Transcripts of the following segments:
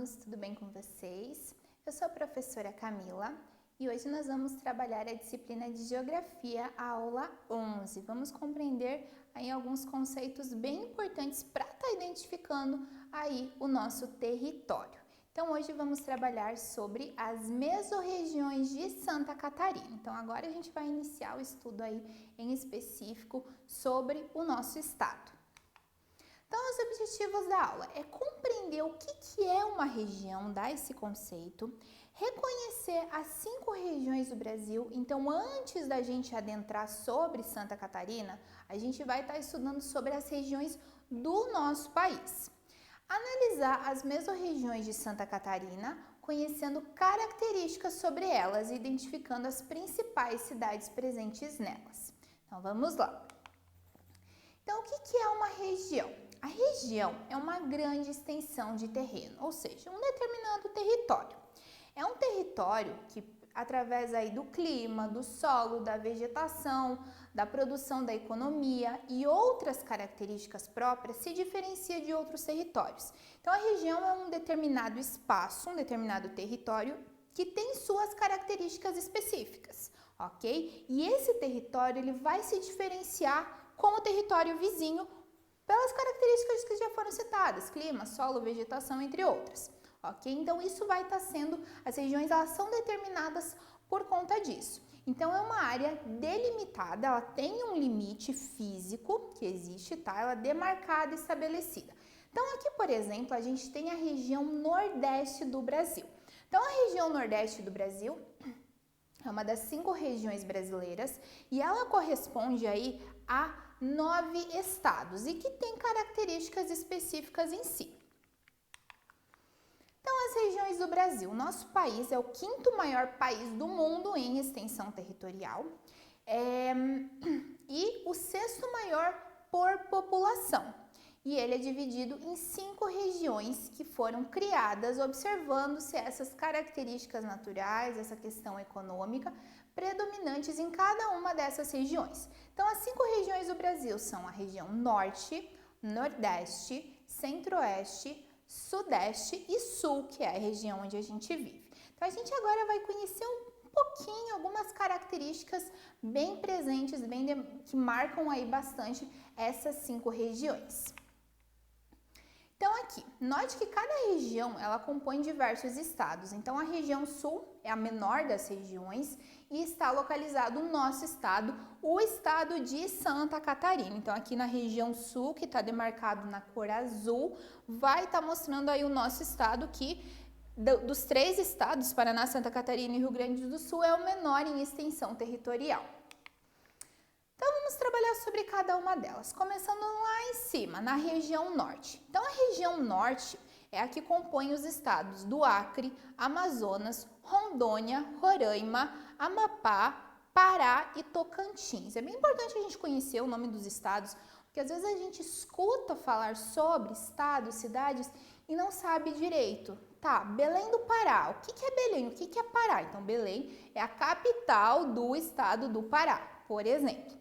alunos, tudo bem com vocês? Eu sou a professora Camila e hoje nós vamos trabalhar a disciplina de Geografia, a aula 11. Vamos compreender aí alguns conceitos bem importantes para estar identificando aí o nosso território. Então hoje vamos trabalhar sobre as mesorregiões de Santa Catarina. Então agora a gente vai iniciar o estudo aí em específico sobre o nosso estado. Então, os objetivos da aula é compreender o que é uma região, dar esse conceito, reconhecer as 5 regiões do Brasil. Então, antes da gente adentrar sobre Santa Catarina, a gente vai estar estudando sobre as regiões do nosso país. Analisar as mesorregiões de Santa Catarina, conhecendo características sobre elas e identificando as principais cidades presentes nelas. Então, vamos lá. Então, o que é uma região? A região é uma grande extensão de terreno, ou seja, um determinado território. É um território que, através aí do clima, do solo, da vegetação, da produção da economia e outras características próprias, se diferencia de outros territórios. Então, a região é um determinado espaço, um determinado território que tem suas características específicas, ok? E esse território ele vai se diferenciar com o território vizinho pelas características que já foram citadas, clima, solo, vegetação, entre outras, ok? Então, isso vai estar sendo, as regiões elas são determinadas por conta disso. Então, é uma área delimitada, ela tem um limite físico que existe, tá? Ela é demarcada e estabelecida. Então, aqui, por exemplo, a gente tem a região nordeste do Brasil. Então, a região nordeste do Brasil é uma das 5 regiões brasileiras e ela corresponde aí a 9 estados e que tem características específicas em si. Então, as regiões do Brasil. Nosso país é o 5º maior país do mundo em extensão territorial e o 6º maior por população. E ele é dividido em 5 regiões que foram criadas observando-se essas características naturais, essa questão econômica predominantes em cada uma dessas regiões. Então, as 5 regiões do Brasil são a região Norte, Nordeste, Centro-Oeste, Sudeste e Sul, que é a região onde a gente vive. Então, a gente agora vai conhecer um pouquinho, algumas características bem presentes, que marcam aí bastante essas 5 regiões. Então aqui, note que cada região ela compõe diversos estados. Então a região sul é a menor das regiões e está localizado no nosso estado, o estado de Santa Catarina. Então aqui na região sul, que está demarcado na cor azul, vai estar mostrando aí o nosso estado que dos 3 estados, Paraná, Santa Catarina e Rio Grande do Sul, é o menor em extensão territorial. Então, vamos trabalhar sobre cada uma delas, começando lá em cima, na região norte. Então, a região norte é a que compõe os estados do Acre, Amazonas, Rondônia, Roraima, Amapá, Pará e Tocantins. É bem importante a gente conhecer o nome dos estados, porque às vezes a gente escuta falar sobre estados, cidades e não sabe direito. Tá, Belém do Pará. O que é Belém? O que é Pará? Então, Belém é a capital do estado do Pará, por exemplo.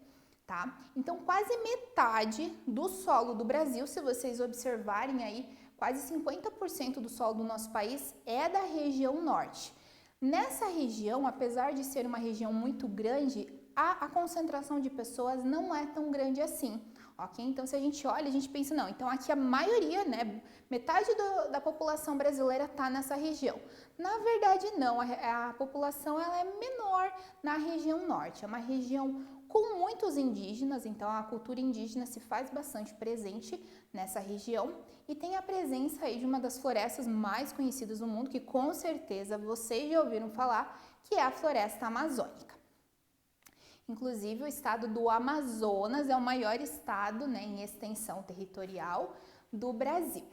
Tá? Então, quase metade do solo do Brasil, se vocês observarem aí, quase 50% do solo do nosso país é da região norte. Nessa região, apesar de ser uma região muito grande, a concentração de pessoas não é tão grande assim, ok? Então, se a gente olha, a gente pensa, não, então aqui a maioria, né, metade da população brasileira está nessa região. Na verdade, não, a população ela é menor na região norte, é uma região com muitos indígenas, então a cultura indígena se faz bastante presente nessa região e tem a presença aí de uma das florestas mais conhecidas do mundo, que com certeza vocês já ouviram falar, que é a floresta amazônica. Inclusive, o estado do Amazonas é o maior estado, né, em extensão territorial do Brasil.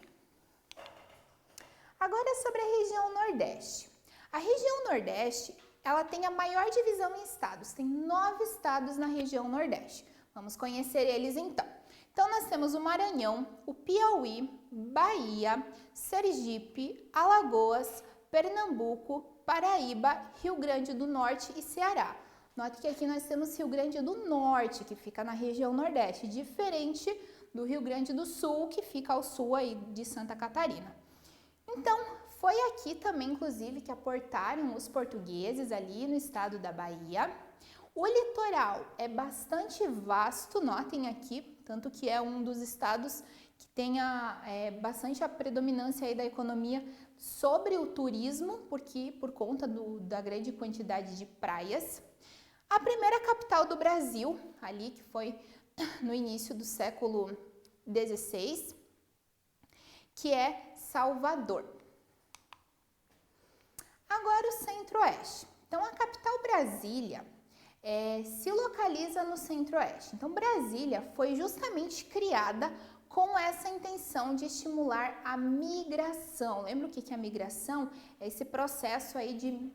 Agora sobre a região Nordeste. A região Nordeste ela tem a maior divisão em estados, tem 9 estados na região Nordeste. Vamos conhecer eles então. Então, nós temos o Maranhão, o Piauí, Bahia, Sergipe, Alagoas, Pernambuco, Paraíba, Rio Grande do Norte e Ceará. Note que aqui nós temos Rio Grande do Norte, que fica na região Nordeste, diferente do Rio Grande do Sul, que fica ao sul aí de Santa Catarina. Então, Foi aqui também, inclusive, que aportaram os portugueses ali no estado da Bahia. O litoral é bastante vasto, notem aqui, tanto que é um dos estados que tem bastante a predominância aí da economia sobre o turismo, porque por conta da grande quantidade de praias. A primeira capital do Brasil, ali que foi no início do século XVI, que é Salvador. Agora o Centro-Oeste. Então, a capital Brasília se localiza no Centro-Oeste. Então, Brasília foi justamente criada com essa intenção de estimular a migração. Lembra o que é a migração? É esse processo aí de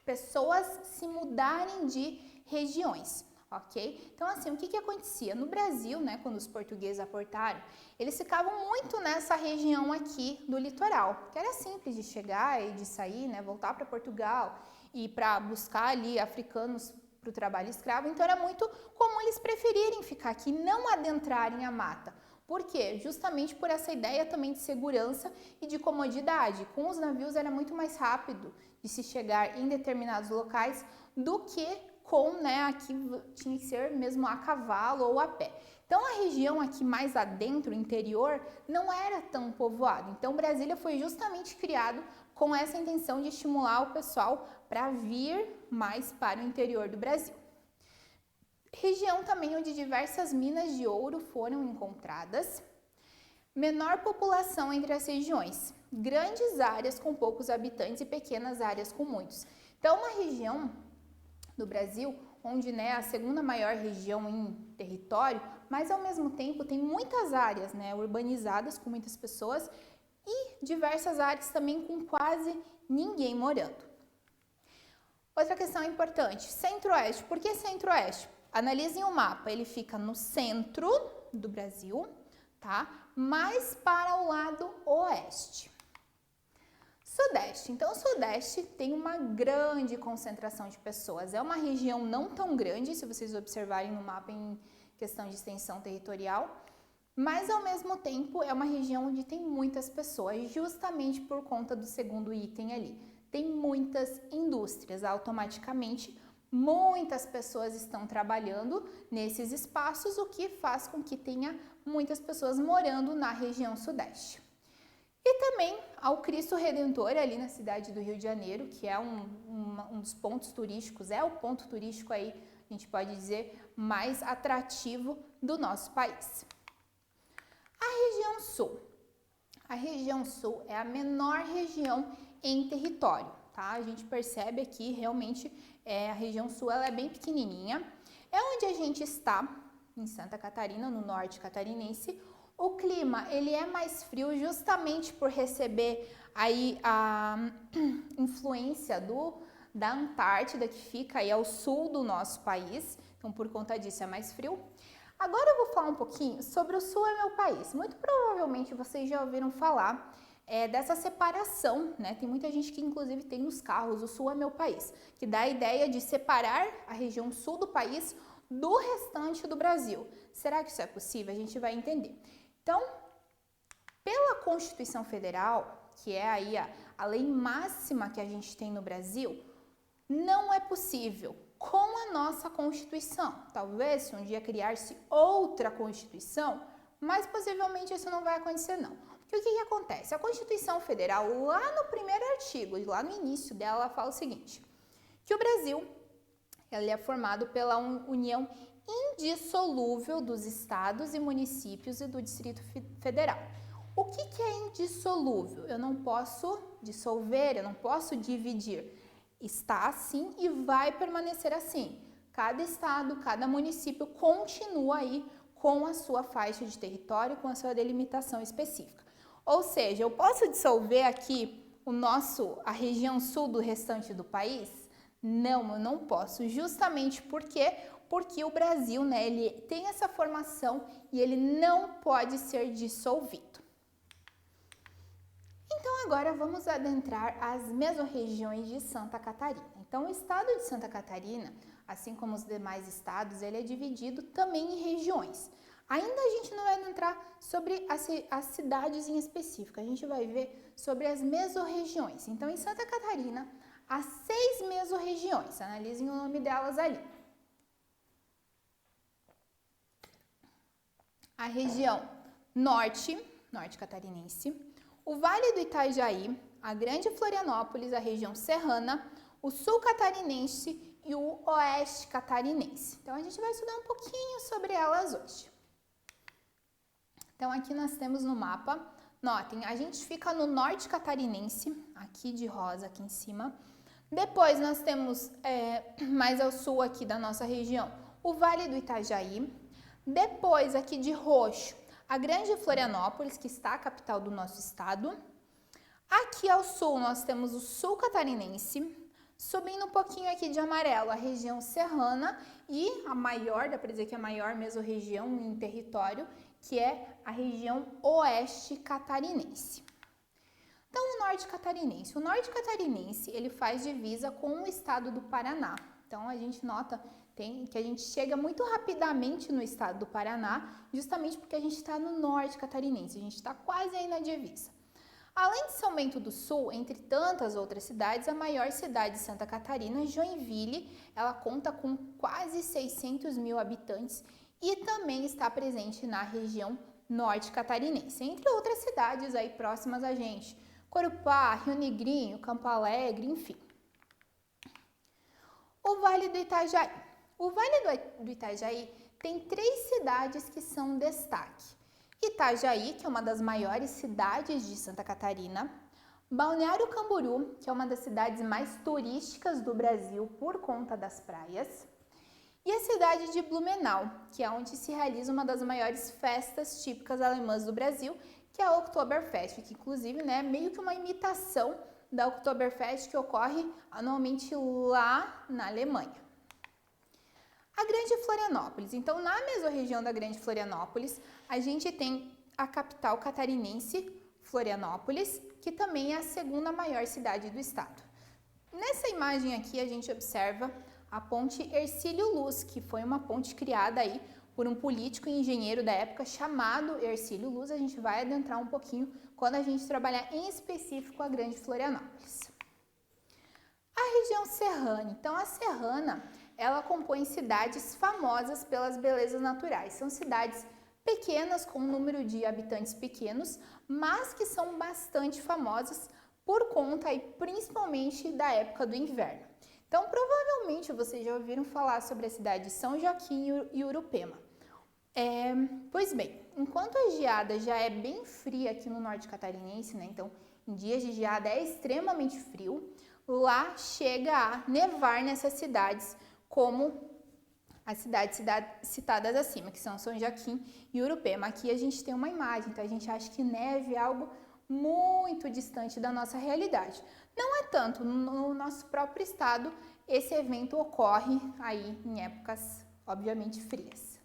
pessoas se mudarem de regiões, ok? Então, assim, o que acontecia? No Brasil, né, quando os portugueses aportaram, eles ficavam muito nessa região aqui do litoral, que era simples de chegar e de sair, né, voltar para Portugal e para buscar ali africanos para o trabalho escravo. Então, era muito comum eles preferirem ficar aqui, não adentrarem a mata. Por quê? Justamente por essa ideia também de segurança e de comodidade. Com os navios era muito mais rápido de se chegar em determinados locais do que com, né, aqui tinha que ser mesmo a cavalo ou a pé. Então, a região aqui mais adentro, interior, não era tão povoada. Então, Brasília foi justamente criado com essa intenção de estimular o pessoal para vir mais para o interior do Brasil. Região também onde diversas minas de ouro foram encontradas. Menor população entre as regiões. Grandes áreas com poucos habitantes e pequenas áreas com muitos. Então, uma região do Brasil onde, né, a segunda maior região em território, mas ao mesmo tempo tem muitas áreas, né, urbanizadas com muitas pessoas e diversas áreas também com quase ninguém morando. Outra questão importante, Centro-Oeste. Por que Centro-Oeste? Analisem o mapa, ele fica no centro do Brasil, tá? Mais para o lado oeste. Sudeste. Então, o Sudeste tem uma grande concentração de pessoas. É uma região não tão grande, se vocês observarem no mapa em questão de extensão territorial, mas ao mesmo tempo é uma região onde tem muitas pessoas, justamente por conta do segundo item ali. Tem muitas indústrias, automaticamente muitas pessoas estão trabalhando nesses espaços, o que faz com que tenha muitas pessoas morando na região Sudeste. E também ao Cristo Redentor, ali na cidade do Rio de Janeiro, que é um dos pontos turísticos, é o ponto turístico aí, a gente pode dizer, mais atrativo do nosso país. A região Sul. A região Sul é a menor região em território, tá? A gente percebe aqui realmente a região Sul ela é bem pequenininha. É onde a gente está, em Santa Catarina, no norte catarinense. O clima ele é mais frio justamente por receber aí a influência da Antártida, que fica aí ao sul do nosso país. Então, por conta disso, é mais frio. Agora eu vou falar um pouquinho sobre o Sul é meu país. Muito provavelmente vocês já ouviram falar dessa separação, né? Tem muita gente que inclusive tem nos carros, o Sul é meu país, que dá a ideia de separar a região sul do país do restante do Brasil. Será que isso é possível? A gente vai entender. Então, pela Constituição Federal, que é aí a lei máxima que a gente tem no Brasil, não é possível com a nossa Constituição. Talvez se um dia criar-se outra Constituição, mas possivelmente isso não vai acontecer não. Porque o que acontece? A Constituição Federal, lá no primeiro artigo, lá no início dela, ela fala o seguinte, que o Brasil ele é formado pela união indissolúvel dos estados e municípios e do Distrito Federal. O que é indissolúvel? Eu não posso dissolver, eu não posso dividir. Está assim e vai permanecer assim. Cada estado, cada município continua aí com a sua faixa de território, com a sua delimitação específica. Ou seja, eu posso dissolver aqui a região sul do restante do país? Não, eu não posso, justamente porque o Brasil, né, ele tem essa formação e ele não pode ser dissolvido. Então agora vamos adentrar as mesorregiões de Santa Catarina. Então o estado de Santa Catarina, assim como os demais estados, ele é dividido também em regiões. Ainda a gente não vai entrar sobre as cidades em específico, a gente vai ver sobre as mesorregiões. Então, em Santa Catarina, há 6 mesorregiões, analisem o nome delas ali. A região norte catarinense, o Vale do Itajaí, a Grande Florianópolis, a região serrana, o sul catarinense e o oeste catarinense. Então, a gente vai estudar um pouquinho sobre elas hoje. Então, aqui nós temos no mapa, notem, a gente fica no norte catarinense, aqui de rosa, aqui em cima. Depois, nós temos mais ao sul aqui da nossa região, o Vale do Itajaí. Depois, aqui de roxo, a Grande Florianópolis, que está a capital do nosso estado. Aqui ao sul, nós temos o sul catarinense. Subindo um pouquinho aqui de amarelo, a região serrana e a maior, dá para dizer que é a maior mesorregião em território, que é a região oeste catarinense. Então, o norte catarinense. O norte catarinense, ele faz divisa com o estado do Paraná. Então, a gente nota que a gente chega muito rapidamente no estado do Paraná, justamente porque a gente está no norte catarinense, a gente está quase aí na divisa. Além de São Bento do Sul, entre tantas outras cidades, a maior cidade de Santa Catarina, Joinville, ela conta com quase 600 mil habitantes e também está presente na região norte catarinense, entre outras cidades aí próximas a gente, Corupá, Rio Negrinho, Campo Alegre, enfim. O Vale do Itajaí. O Vale do Itajaí tem 3 cidades que são destaque. Itajaí, que é uma das maiores cidades de Santa Catarina, Balneário Camboriú, que é uma das cidades mais turísticas do Brasil por conta das praias, e a cidade de Blumenau, que é onde se realiza uma das maiores festas típicas alemãs do Brasil, que é a Oktoberfest, que inclusive é meio que uma imitação da Oktoberfest que ocorre anualmente lá na Alemanha. A Grande Florianópolis. Então, na mesorregião da Grande Florianópolis, a gente tem a capital catarinense, Florianópolis, que também é a segunda maior cidade do estado. Nessa imagem aqui, a gente observa a ponte Hercílio Luz, que foi uma ponte criada aí por um político e engenheiro da época chamado Hercílio Luz. A gente vai adentrar um pouquinho quando a gente trabalhar em específico a Grande Florianópolis. A região serrana. Então, a serrana, ela compõe cidades famosas pelas belezas naturais. São cidades pequenas, com um número de habitantes pequenos, mas que são bastante famosas por conta, aí, principalmente, da época do inverno. Então, provavelmente, vocês já ouviram falar sobre a cidade de São Joaquim e Urupema. Pois bem, enquanto a geada já é bem fria aqui no norte catarinense, então, em dias de geada é extremamente frio, lá chega a nevar nessas cidades, como as cidades citadas acima, que são São Joaquim e Urupema. Aqui a gente tem uma imagem, então a gente acha que neve é algo muito distante da nossa realidade. Não é tanto, no nosso próprio estado, esse evento ocorre aí em épocas, obviamente, frias.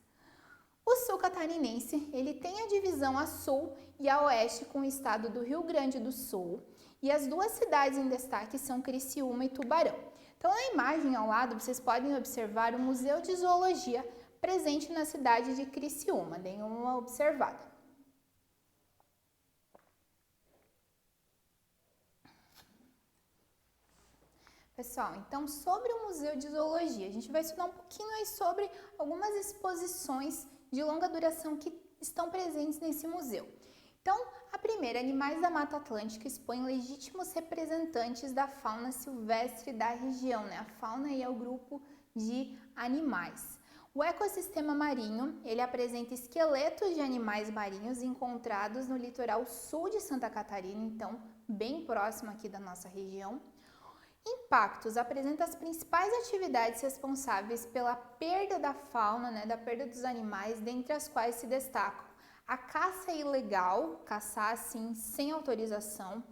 O sul catarinense, ele tem a divisão a sul e a oeste com o estado do Rio Grande do Sul, e as 2 cidades em destaque são Criciúma e Tubarão. Então, na imagem ao lado, vocês podem observar o Museu de Zoologia presente na cidade de Criciúma. Deem uma observada. Pessoal, então, sobre o Museu de Zoologia, a gente vai estudar um pouquinho aí sobre algumas exposições de longa duração que estão presentes nesse museu. Então, a primeira, Animais da Mata Atlântica, expõe legítimos representantes da fauna silvestre da região, A fauna é o grupo de animais. O ecossistema marinho, ele apresenta esqueletos de animais marinhos encontrados no litoral sul de Santa Catarina, então bem próximo aqui da nossa região. Impactos, apresenta as principais atividades responsáveis pela perda da fauna, da perda dos animais, dentre as quais se destacam a caça ilegal, caçar assim sem autorização,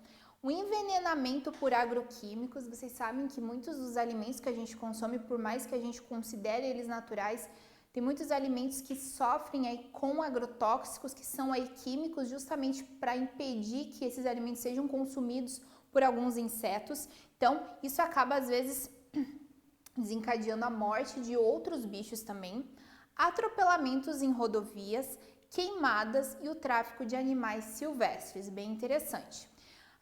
o envenenamento por agroquímicos. Vocês sabem que muitos dos alimentos que a gente consome, por mais que a gente considere eles naturais, tem muitos alimentos que sofrem aí com agrotóxicos, que são aí químicos, justamente para impedir que esses alimentos sejam consumidos por alguns insetos. Então, isso acaba às vezes desencadeando a morte de outros bichos também. atropelamentos em rodovias, queimadas e o tráfico de animais silvestres, bem interessante.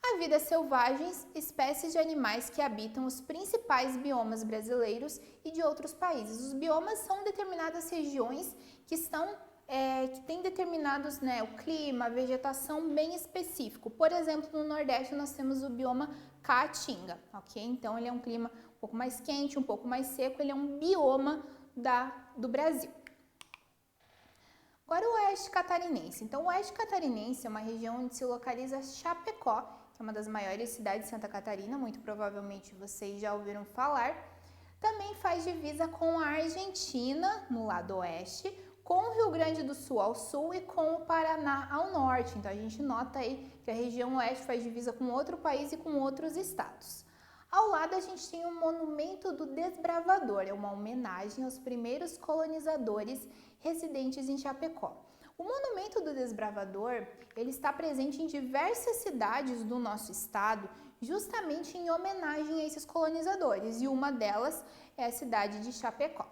A vida selvagem, espécies de animais que habitam os principais biomas brasileiros e de outros países. Os biomas são determinadas regiões que têm determinados, o clima, a vegetação bem específico. Por exemplo, no Nordeste nós temos o bioma Caatinga, ok? Então ele é um clima um pouco mais quente, um pouco mais seco, ele é um bioma do Brasil. Agora o Oeste Catarinense. Então o Oeste Catarinense é uma região onde se localiza Chapecó, que é uma das maiores cidades de Santa Catarina, muito provavelmente vocês já ouviram falar. Também faz divisa com a Argentina, no lado oeste, com o Rio Grande do Sul ao sul e com o Paraná ao norte. Então a gente nota aí que a região oeste faz divisa com outro país e com outros estados. Ao lado a gente tem o Monumento do Desbravador, é uma homenagem aos primeiros colonizadores residentes em Chapecó. O Monumento do Desbravador, ele está presente em diversas cidades do nosso estado, justamente em homenagem a esses colonizadores, e uma delas é a cidade de Chapecó.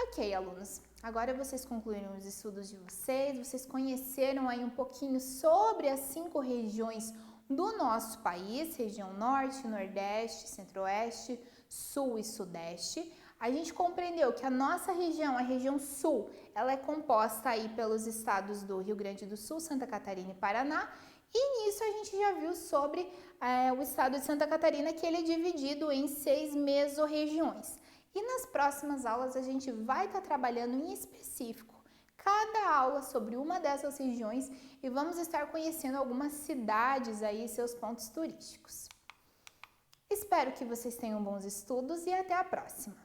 Ok, alunos, agora vocês concluíram os estudos de vocês conheceram aí um pouquinho sobre as 5 regiões do nosso país, região Norte, Nordeste, Centro-Oeste, Sul e Sudeste. A gente compreendeu que a nossa região, a região Sul, ela é composta aí pelos estados do Rio Grande do Sul, Santa Catarina e Paraná. E nisso a gente já viu sobre o estado de Santa Catarina, que ele é dividido em 6 mesorregiões. E nas próximas aulas a gente vai estar trabalhando em específico cada aula sobre uma dessas regiões e vamos estar conhecendo algumas cidades aí e seus pontos turísticos. Espero que vocês tenham bons estudos e até a próxima!